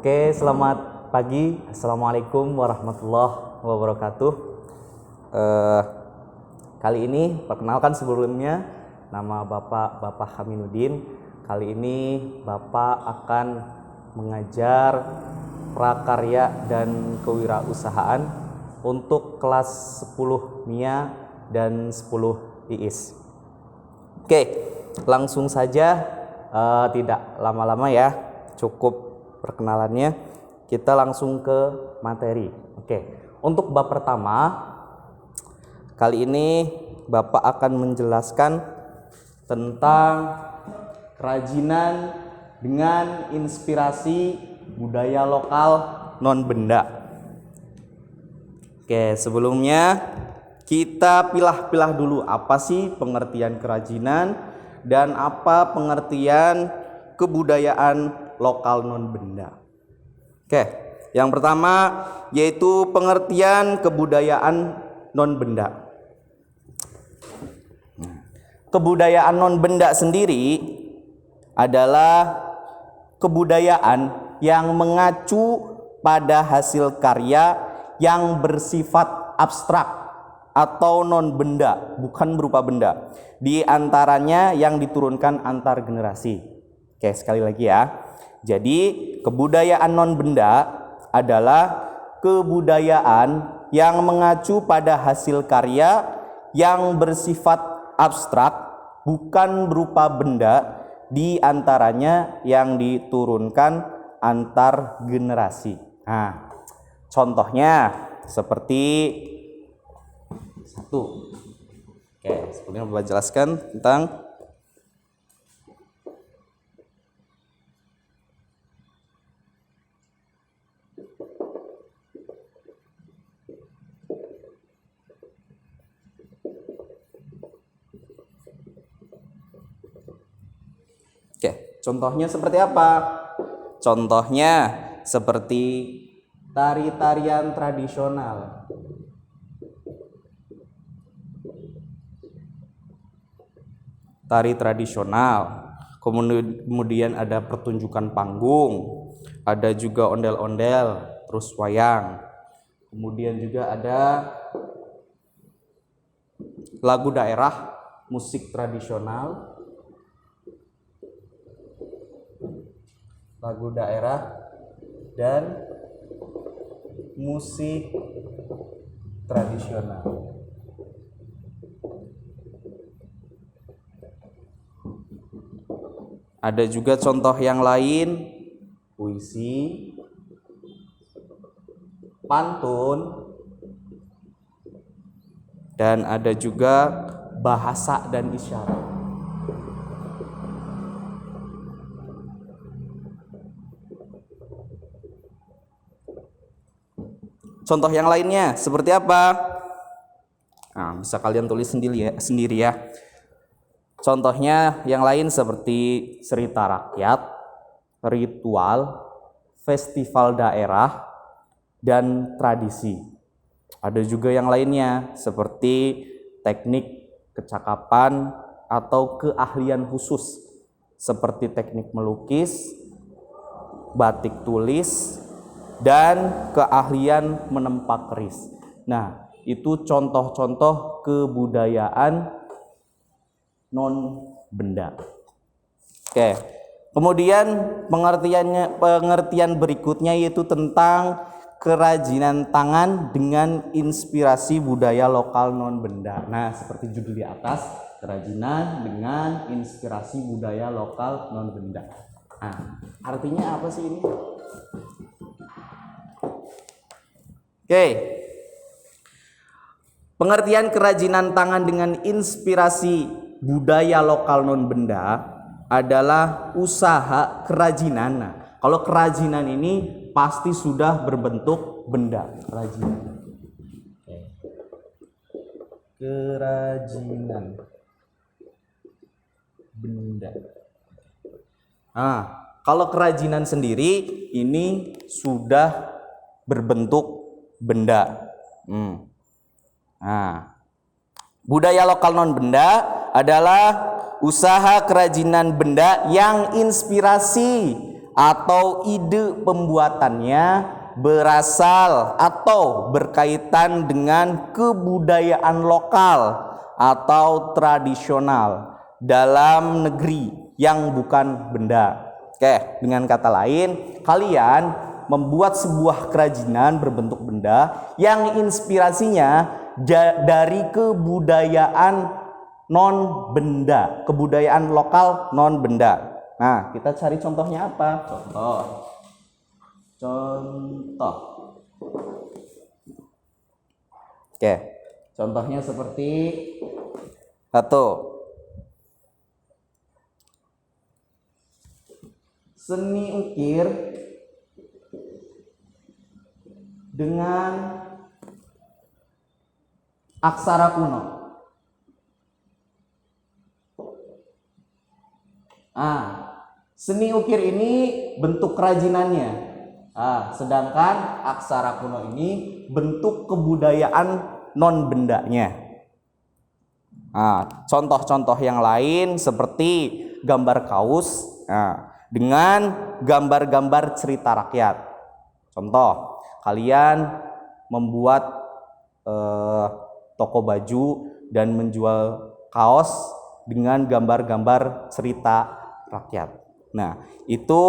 Oke, selamat pagi. Assalamualaikum warahmatullahi wabarakatuh. Kali ini perkenalkan sebelumnya, nama Bapak Haminuddin. Kali ini Bapak akan mengajar prakarya dan kewirausahaan untuk kelas 10 MIA dan 10 IIS. Oke, langsung saja, tidak lama-lama ya, cukup perkenalannya, kita langsung ke materi. Oke, untuk bab pertama, kali ini Bapak akan menjelaskan tentang kerajinan dengan inspirasi budaya lokal non-benda. Oke, sebelumnya kita pilah-pilah dulu apa sih pengertian kerajinan dan apa pengertian kebudayaan lokal non-benda. Oke, yang pertama yaitu pengertian kebudayaan non-benda. Kebudayaan non-benda sendiri adalah kebudayaan yang mengacu pada hasil karya yang bersifat abstrak atau non-benda, bukan berupa benda. Di antaranya yang diturunkan antar generasi. Oke, sekali lagi ya. Jadi, kebudayaan non-benda adalah kebudayaan yang mengacu pada hasil karya yang bersifat abstrak, bukan berupa benda, di antaranya yang diturunkan antar generasi. Nah, contohnya seperti satu. Oke, sebelumnya Bapak jelaskan tentang contohnya seperti apa? Contohnya seperti tari-tarian tradisional. Tari tradisional. Kemudian ada pertunjukan panggung, ada juga ondel-ondel, terus wayang. Kemudian juga ada lagu daerah, musik tradisional. Lagu daerah dan musik tradisional. Ada juga contoh yang lain, puisi, pantun, dan ada juga bahasa dan isyarat. Contoh yang lainnya seperti apa? Nah, bisa kalian tulis sendiri ya. Contohnya yang lain seperti cerita rakyat, ritual, festival daerah, dan tradisi. Ada juga yang lainnya seperti teknik kecakapan atau keahlian khusus seperti teknik melukis, batik tulis, dan keahlian menempa keris. Nah, itu contoh-contoh kebudayaan non-benda. Oke. Kemudian pengertian berikutnya yaitu tentang kerajinan tangan dengan inspirasi budaya lokal non-benda. Nah, seperti judul di atas, kerajinan dengan inspirasi budaya lokal non-benda. Nah, artinya apa sih ini? Oke. Pengertian kerajinan tangan dengan inspirasi budaya lokal non-benda adalah usaha kerajinan. Nah, kalau kerajinan ini pasti sudah berbentuk benda. Kerajinan. Kerajinan benda. Nah, kalau kerajinan sendiri ini sudah berbentuk benda. Nah, budaya lokal non-benda adalah usaha kerajinan benda yang inspirasi atau ide pembuatannya berasal atau berkaitan dengan kebudayaan lokal atau tradisional dalam negeri yang bukan benda. Oke, dengan kata lain, kalian membuat sebuah kerajinan berbentuk benda yang inspirasinya dari kebudayaan non benda, kebudayaan lokal non benda. Nah, kita cari contohnya apa? Contoh. Oke, contohnya seperti satu. Seni ukir dengan aksara kuno. Seni ukir ini bentuk kerajinannya. Sedangkan aksara kuno ini bentuk kebudayaan non bendanya. Contoh-contoh yang lain seperti gambar kaus dengan gambar-gambar cerita rakyat. Contoh, kalian membuat toko baju dan menjual kaos dengan gambar-gambar cerita rakyat. Nah, itu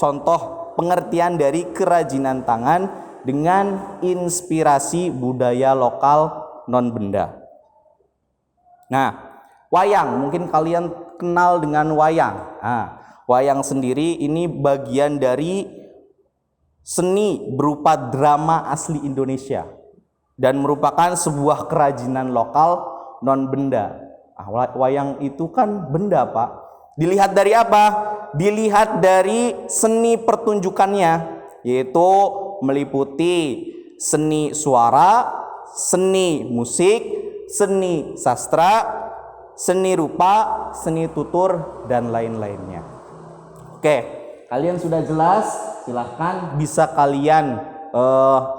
contoh pengertian dari kerajinan tangan dengan inspirasi budaya lokal non benda. Nah, wayang, mungkin kalian kenal dengan wayang. Wayang sendiri ini bagian dari seni berupa drama asli Indonesia dan merupakan sebuah kerajinan lokal non benda. Wayang itu kan benda, Pak. Dilihat dari apa? Dilihat dari seni pertunjukannya, yaitu meliputi seni suara, seni musik, seni sastra, seni rupa, seni tutur, dan lain-lainnya. Oke, kalian sudah jelas? Silahkan bisa kalian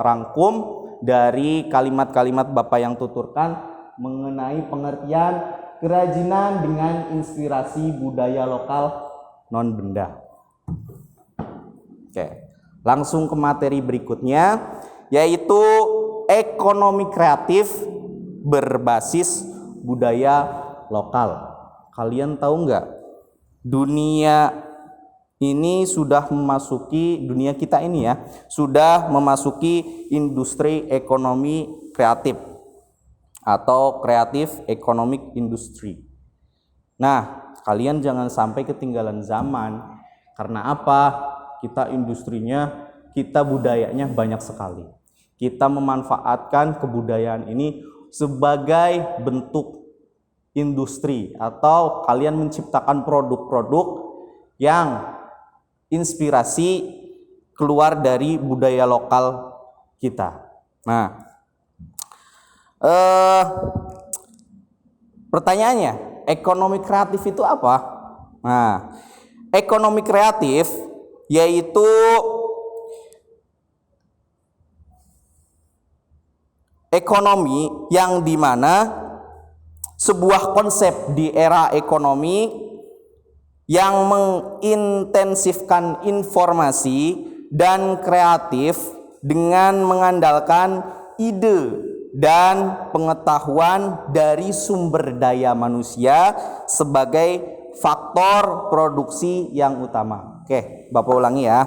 rangkum dari kalimat-kalimat Bapak yang tuturkan mengenai pengertian kerajinan dengan inspirasi budaya lokal non benda. Oke, langsung ke materi berikutnya, yaitu ekonomi kreatif berbasis budaya lokal. Kalian tahu nggak, dunia ini sudah memasuki, dunia kita ini ya, sudah memasuki industri ekonomi kreatif atau kreatif economic industry. Nah, kalian jangan sampai ketinggalan zaman. Karena apa? Kita industrinya, kita budayanya banyak sekali. Kita memanfaatkan kebudayaan ini sebagai bentuk industri, atau kalian menciptakan produk-produk yang inspirasi keluar dari budaya lokal kita. Nah, pertanyaannya, ekonomi kreatif itu apa? Nah, ekonomi kreatif yaitu ekonomi yang dimana sebuah konsep di era ekonomi yang mengintensifkan informasi dan kreatif dengan mengandalkan ide dan pengetahuan dari sumber daya manusia sebagai faktor produksi yang utama. Oke, Bapak ulangi ya.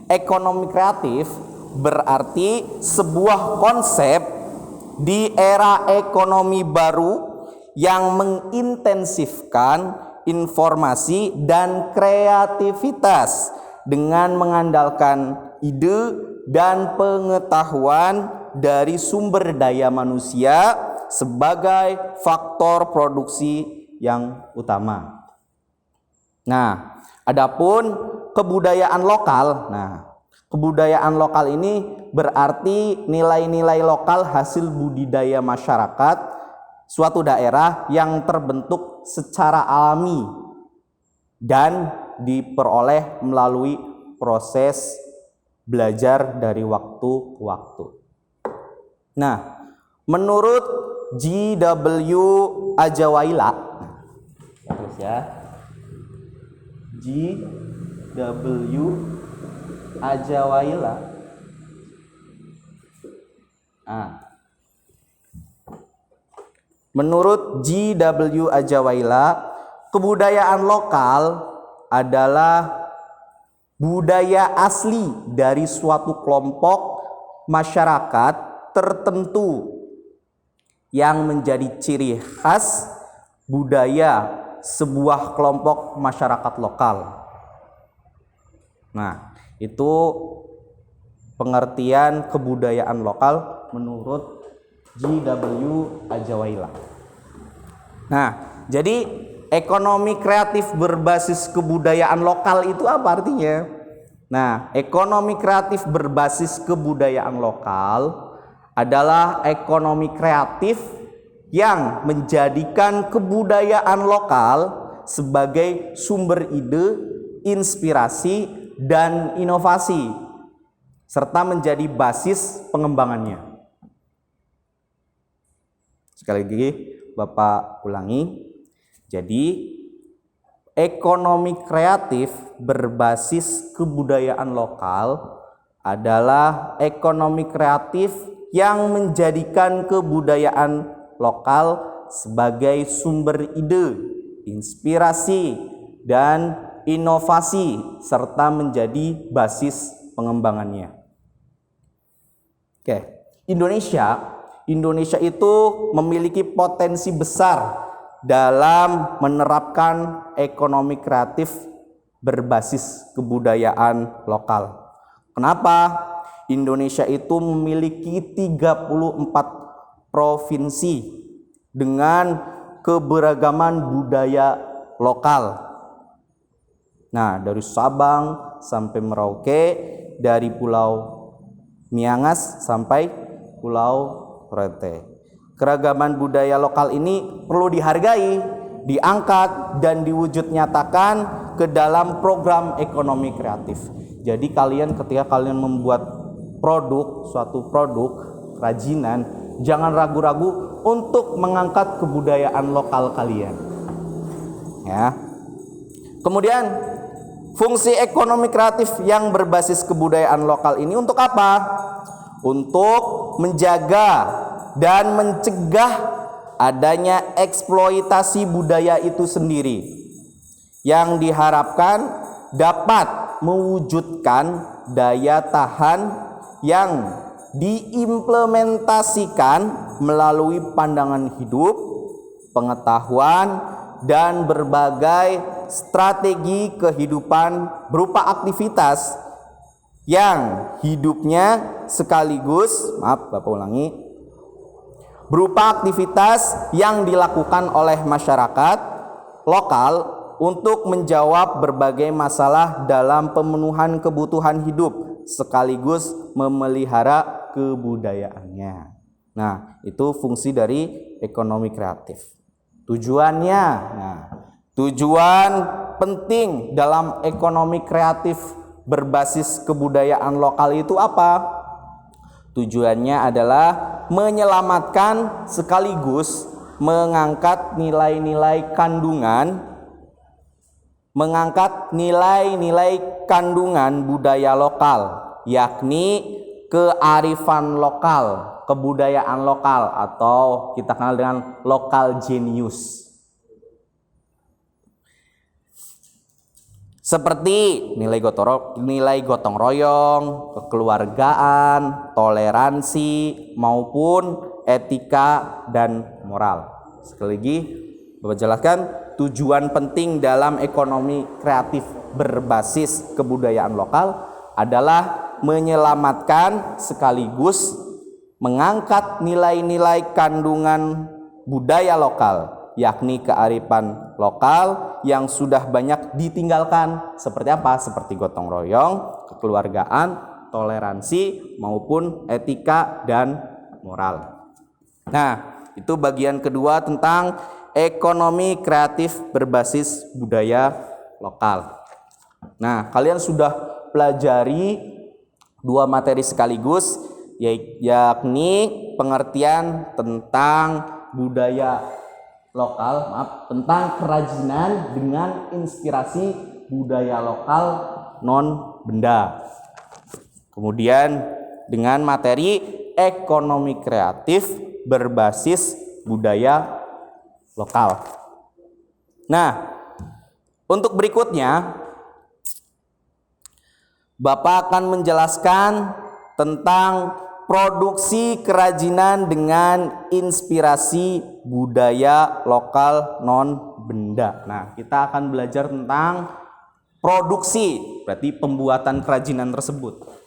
Ekonomi kreatif berarti sebuah konsep di era ekonomi baru yang mengintensifkan informasi dan kreativitas dengan mengandalkan ide dan pengetahuan dari sumber daya manusia sebagai faktor produksi yang utama. Nah, adapun kebudayaan lokal. Nah, kebudayaan lokal ini berarti nilai-nilai lokal hasil budidaya masyarakat suatu daerah yang terbentuk secara alami dan diperoleh melalui proses belajar dari waktu ke waktu. Nah, menurut G.W. Ajawaila, terus ya, G.W. Ajawaila. Menurut G.W. Ajawaila, kebudayaan lokal adalah budaya asli dari suatu kelompok masyarakat tertentu yang menjadi ciri khas budaya sebuah kelompok masyarakat lokal. Nah, itu pengertian kebudayaan lokal menurut G.W. Ajawaila. Nah, jadi ekonomi kreatif berbasis kebudayaan lokal itu apa artinya? Nah, ekonomi kreatif berbasis kebudayaan lokal adalah ekonomi kreatif yang menjadikan kebudayaan lokal sebagai sumber ide, inspirasi, dan inovasi, serta menjadi basis pengembangannya. Sekali lagi Bapak ulangi. Jadi ekonomi kreatif berbasis kebudayaan lokal adalah ekonomi kreatif yang menjadikan kebudayaan lokal sebagai sumber ide, inspirasi, dan inovasi serta menjadi basis pengembangannya. Oke, Indonesia itu memiliki potensi besar dalam menerapkan ekonomi kreatif berbasis kebudayaan lokal. Kenapa? Indonesia itu memiliki 34 provinsi dengan keberagaman budaya lokal. Nah, dari Sabang sampai Merauke, dari Pulau Miangas sampai Pulau Rote. Keragaman budaya lokal ini perlu dihargai, diangkat, dan diwujud nyatakan ke dalam program ekonomi kreatif. Jadi ketika kalian membuat suatu produk kerajinan, jangan ragu-ragu untuk mengangkat kebudayaan lokal kalian. Ya. Kemudian fungsi ekonomi kreatif yang berbasis kebudayaan lokal ini untuk apa? Untuk menjaga dan mencegah adanya eksploitasi budaya itu sendiri, yang diharapkan dapat mewujudkan daya tahan yang diimplementasikan melalui pandangan hidup, pengetahuan, dan berbagai strategi kehidupan berupa aktivitas yang hidupnya sekaligus, berupa aktivitas yang dilakukan oleh masyarakat lokal untuk menjawab berbagai masalah dalam pemenuhan kebutuhan hidup sekaligus memelihara kebudayaannya. Nah, itu fungsi dari ekonomi kreatif. Tujuannya, tujuan penting dalam ekonomi kreatif berbasis kebudayaan lokal itu apa? Tujuannya adalah menyelamatkan sekaligus mengangkat nilai-nilai kandungan budaya lokal, yakni kearifan lokal, kebudayaan lokal, atau kita kenal dengan lokal genius. Seperti nilai gotong royong, kekeluargaan, toleransi, maupun etika dan moral. Sekali lagi, Bapak jelaskan, tujuan penting dalam ekonomi kreatif berbasis kebudayaan lokal adalah menyelamatkan sekaligus mengangkat nilai-nilai kandungan budaya lokal, yakni kearifan lokal yang sudah banyak ditinggalkan. Seperti apa? Seperti gotong royong, kekeluargaan, toleransi, maupun etika dan moral. Nah, itu bagian kedua tentang ekonomi kreatif berbasis budaya lokal. Nah, kalian sudah pelajari 2 materi sekaligus, yakni pengertian tentang budaya lokal, tentang kerajinan dengan inspirasi budaya lokal non benda. Kemudian dengan materi ekonomi kreatif berbasis budaya lokal. Nah, untuk berikutnya Bapak akan menjelaskan tentang produksi kerajinan dengan inspirasi budaya lokal non benda. Nah, kita akan belajar tentang produksi, berarti pembuatan kerajinan tersebut.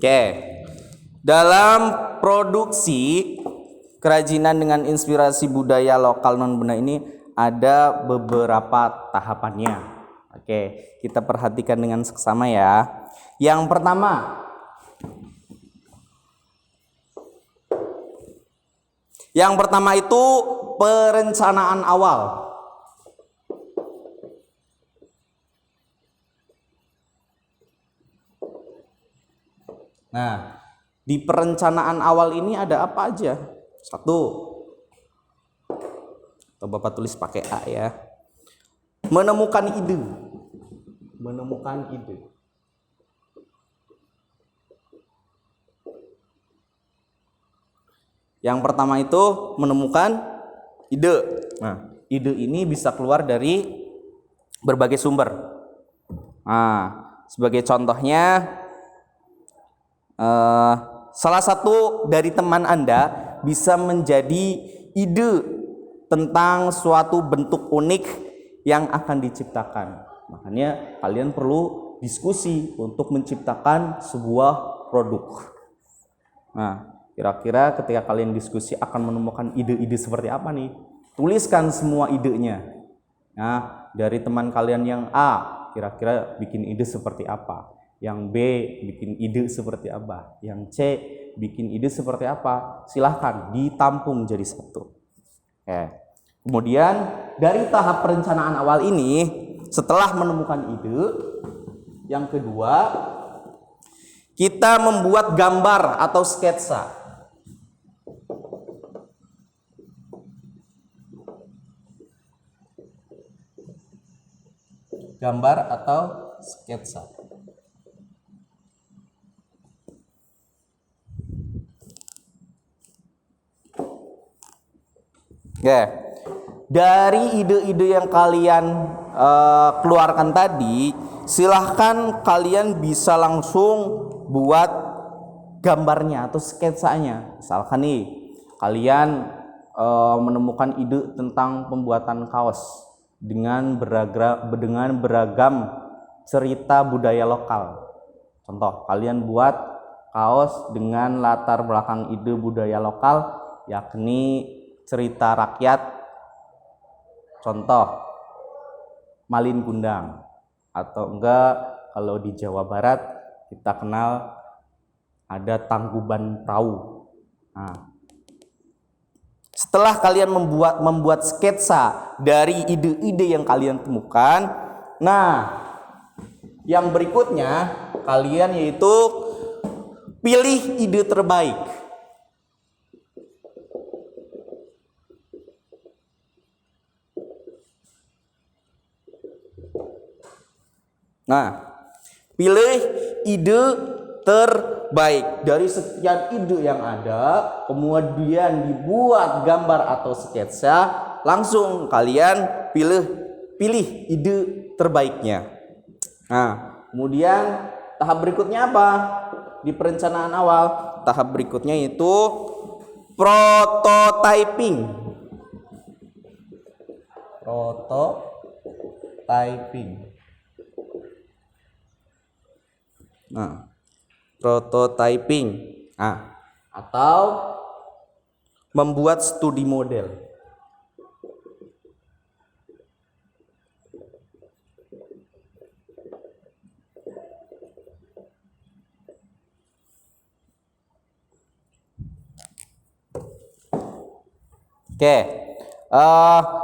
Oke, dalam produksi kerajinan dengan inspirasi budaya lokal non benda ini ada beberapa tahapannya. Oke, kita perhatikan dengan seksama ya. Yang pertama itu perencanaan awal. Nah, di perencanaan awal ini ada apa aja? Satu, atau Bapak tulis pakai A ya. Menemukan ide. Yang pertama itu menemukan ide. Nah, ide ini bisa keluar dari berbagai sumber. Nah, sebagai contohnya, salah satu dari teman Anda bisa menjadi ide tentang suatu bentuk unik yang akan diciptakan. Makanya kalian perlu diskusi untuk menciptakan sebuah produk. Nah, kira-kira ketika kalian diskusi akan menemukan ide-ide seperti apa nih? Tuliskan semua idenya. Nah, dari teman kalian yang A, kira-kira bikin ide seperti apa? Yang B bikin ide seperti apa, yang C bikin ide seperti apa, silahkan ditampung jadi satu. Oke. Kemudian dari tahap perencanaan awal ini, setelah menemukan ide, yang kedua kita membuat gambar atau sketsa. Gambar atau sketsa. Oke, dari ide-ide yang kalian keluarkan tadi, silahkan kalian bisa langsung buat gambarnya atau sketsanya. Misalkan nih, kalian menemukan ide tentang pembuatan kaos dengan beragam cerita budaya lokal. Contoh, kalian buat kaos dengan latar belakang ide budaya lokal, yakni cerita rakyat, contoh Malin Kundang, atau enggak kalau di Jawa Barat kita kenal ada Tangkuban Perahu. Nah, setelah kalian membuat sketsa dari ide-ide yang kalian temukan, nah yang berikutnya kalian yaitu pilih ide terbaik. Nah, pilih ide terbaik dari sekian ide yang ada, kemudian dibuat gambar atau sketsa, langsung kalian pilih ide terbaiknya. Nah, kemudian tahap berikutnya apa? di perencanaan awal. Tahap berikutnya itu prototyping. Nah, prototyping. Nah, atau membuat studi model. Oke,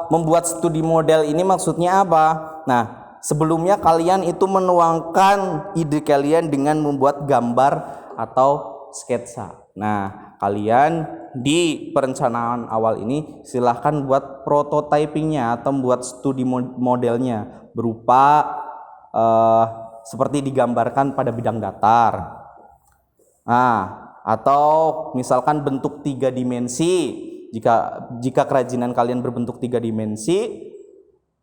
membuat studi model ini maksudnya apa? Nah, sebelumnya kalian itu menuangkan ide kalian dengan membuat gambar atau sketsa. Nah, kalian di perencanaan awal ini silahkan buat prototypingnya atau buat studi modelnya berupa seperti digambarkan pada bidang datar. Nah, atau misalkan bentuk 3 dimensi. Jika kerajinan kalian berbentuk 3 dimensi,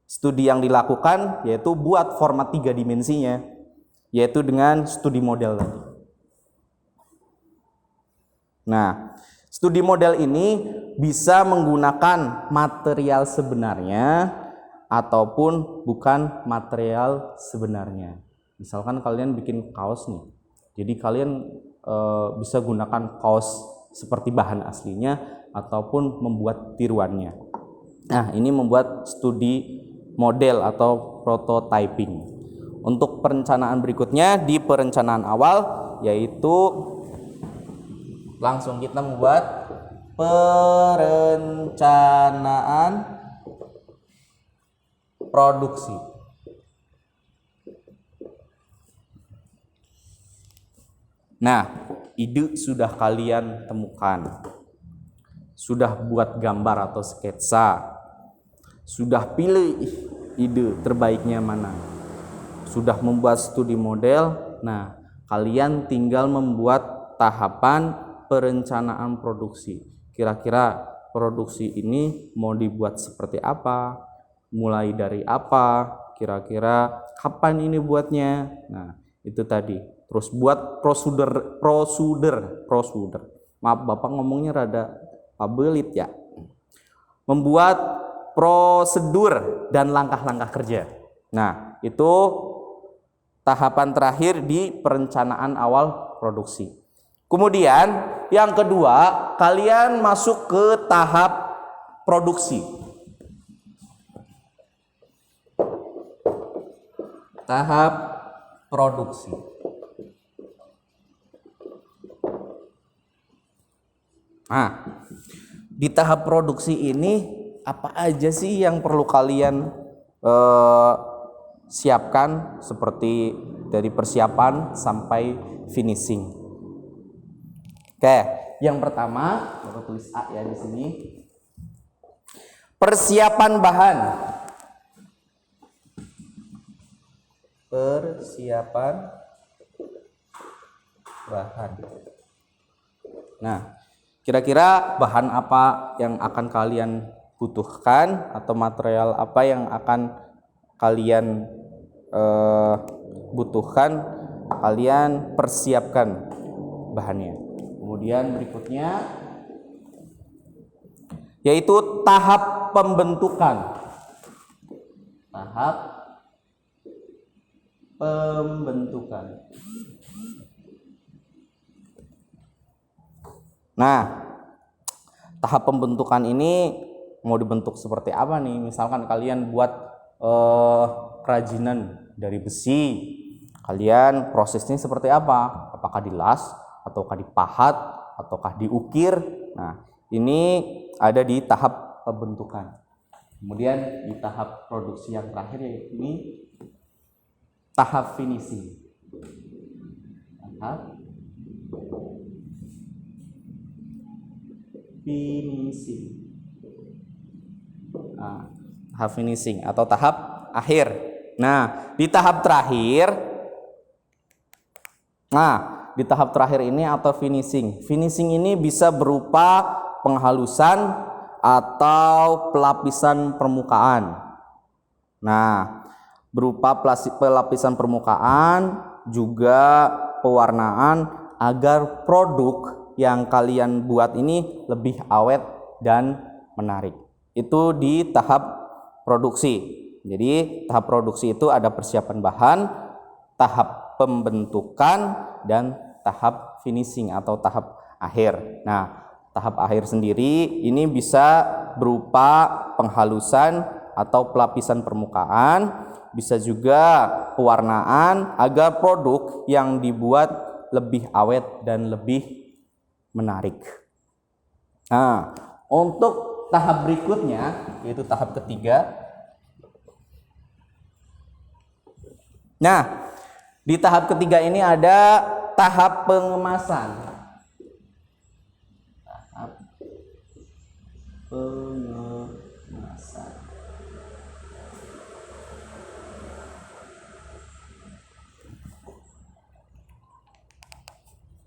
studi yang dilakukan yaitu buat format 3 dimensinya, yaitu dengan studi model tadi. Nah, studi model ini bisa menggunakan material sebenarnya ataupun bukan material sebenarnya. Misalkan kalian bikin kaos nih, jadi kalian bisa gunakan kaos seperti bahan aslinya ataupun membuat tiruannya. Nah, ini membuat studi model atau prototyping. Untuk perencanaan berikutnya di perencanaan awal yaitu langsung kita membuat perencanaan produksi. Nah, ide sudah kalian temukan. Sudah buat gambar atau sketsa, sudah pilih ide terbaiknya mana, sudah membuat studi model. Nah, kalian tinggal membuat tahapan perencanaan produksi. Kira-kira produksi ini mau dibuat seperti apa, mulai dari apa, kira-kira kapan ini buatnya. Nah, itu tadi. Terus buat prosedur. Maaf, Bapak ngomongnya rada pabelit ya. Membuat prosedur dan langkah-langkah kerja. Nah, itu tahapan terakhir di perencanaan awal produksi. Kemudian yang kedua, kalian masuk ke tahap produksi. Tahap produksi. Nah, di tahap produksi ini apa aja sih yang perlu kalian siapkan, seperti dari persiapan sampai finishing. Oke, yang pertama, aku tulis A ya di sini. Persiapan bahan. Persiapan bahan. Nah, kira-kira bahan apa yang akan kalian butuhkan atau material apa yang akan kalian butuhkan, kalian persiapkan bahannya. Kemudian berikutnya yaitu tahap pembentukan. Tahap pembentukan. Nah, tahap pembentukan ini mau dibentuk seperti apa nih? Misalkan kalian buat kerajinan dari besi, kalian prosesnya seperti apa? Apakah dilas, ataukah dipahat, ataukah diukir? Nah, ini ada di tahap pembentukan. Kemudian di tahap produksi yang terakhir yaitu ini tahap finishing. Tahap finishing. Nah, tahap finishing atau tahap akhir. Nah, di tahap terakhir, di tahap terakhir ini atau finishing. Finishing ini bisa berupa penghalusan atau pelapisan permukaan. Nah, berupa pelapisan permukaan, juga pewarnaan agar produk yang kalian buat ini lebih awet dan menarik. Itu di tahap produksi. Jadi tahap produksi itu ada persiapan bahan, tahap pembentukan, dan tahap finishing atau tahap akhir. Nah, tahap akhir sendiri ini bisa berupa penghalusan atau pelapisan permukaan, bisa juga pewarnaan agar produk yang dibuat lebih awet dan lebih menarik. Nah, untuk tahap berikutnya yaitu tahap ketiga. Nah, di tahap ketiga ini ada tahap pengemasan. Tahap pengemasan.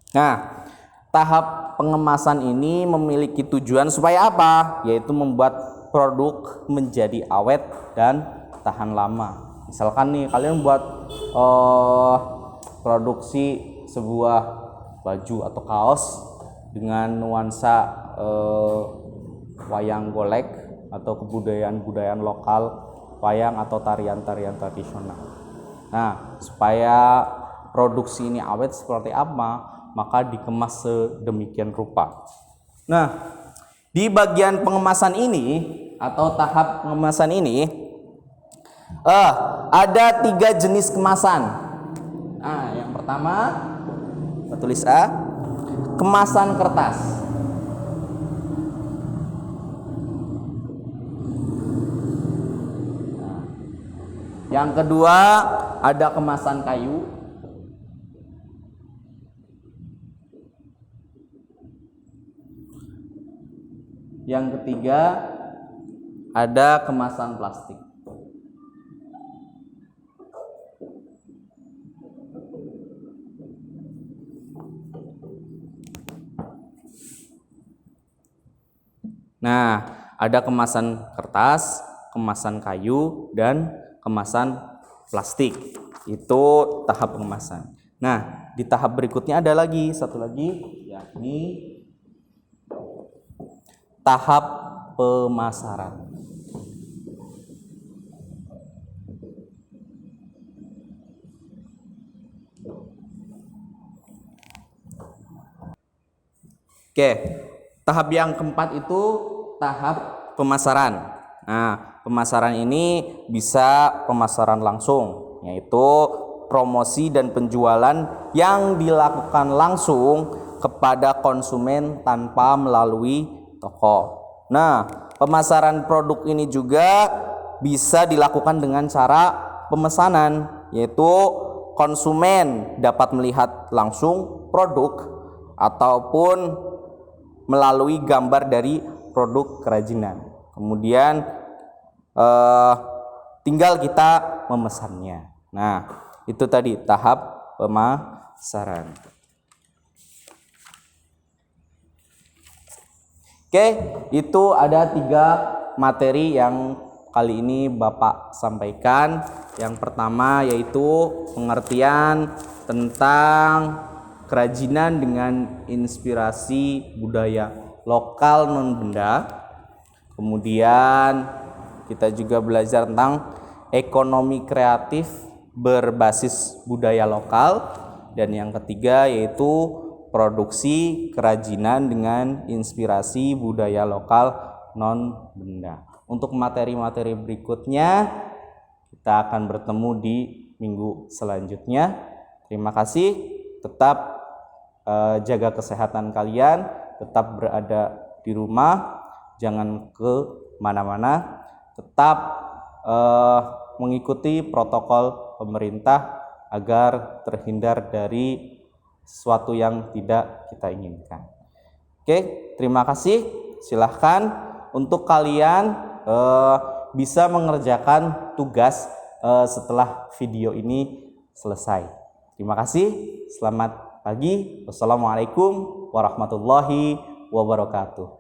Nah, tahap pengemasan ini memiliki tujuan supaya apa? Yaitu membuat produk menjadi awet dan tahan lama. Misalkan nih kalian buat produksi sebuah baju atau kaos dengan nuansa wayang golek atau kebudayaan lokal, wayang atau tarian-tarian tradisional. Nah, supaya produksi ini awet seperti apa? Maka dikemas sedemikian rupa. Nah, di bagian pengemasan ini atau tahap pengemasan ini ada 3 jenis kemasan. Nah, yang pertama kita tulis A, kemasan kertas. Nah, yang kedua ada kemasan kayu. Yang ketiga ada kemasan plastik. Nah, ada kemasan kertas, kemasan kayu, dan kemasan plastik. Itu tahap pengemasan. Nah, di tahap berikutnya ada lagi satu lagi, yakni tahap pemasaran. Oke, tahap yang keempat itu tahap pemasaran. Nah, pemasaran ini bisa pemasaran langsung, yaitu promosi dan penjualan yang dilakukan langsung kepada konsumen tanpa melalui toko. Nah, pemasaran produk ini juga bisa dilakukan dengan cara pemesanan, yaitu konsumen dapat melihat langsung produk ataupun melalui gambar dari produk kerajinan. Kemudian tinggal kita memesannya. Nah, itu tadi tahap pemasaran. Oke, itu ada 3 materi yang kali ini Bapak sampaikan. Yang pertama yaitu pengertian tentang kerajinan dengan inspirasi budaya lokal non-benda. Kemudian kita juga belajar tentang ekonomi kreatif berbasis budaya lokal. Dan yang ketiga yaitu produksi kerajinan dengan inspirasi budaya lokal non-benda. Untuk materi-materi berikutnya kita akan bertemu di minggu selanjutnya. Terima kasih, tetap jaga kesehatan kalian, tetap berada di rumah, jangan ke mana-mana, tetap mengikuti protokol pemerintah agar terhindar dari sesuatu yang tidak kita inginkan. Oke, terima kasih. Silahkan untuk kalian bisa mengerjakan tugas setelah video ini selesai. Terima kasih. Selamat pagi. Wassalamualaikum warahmatullahi wabarakatuh.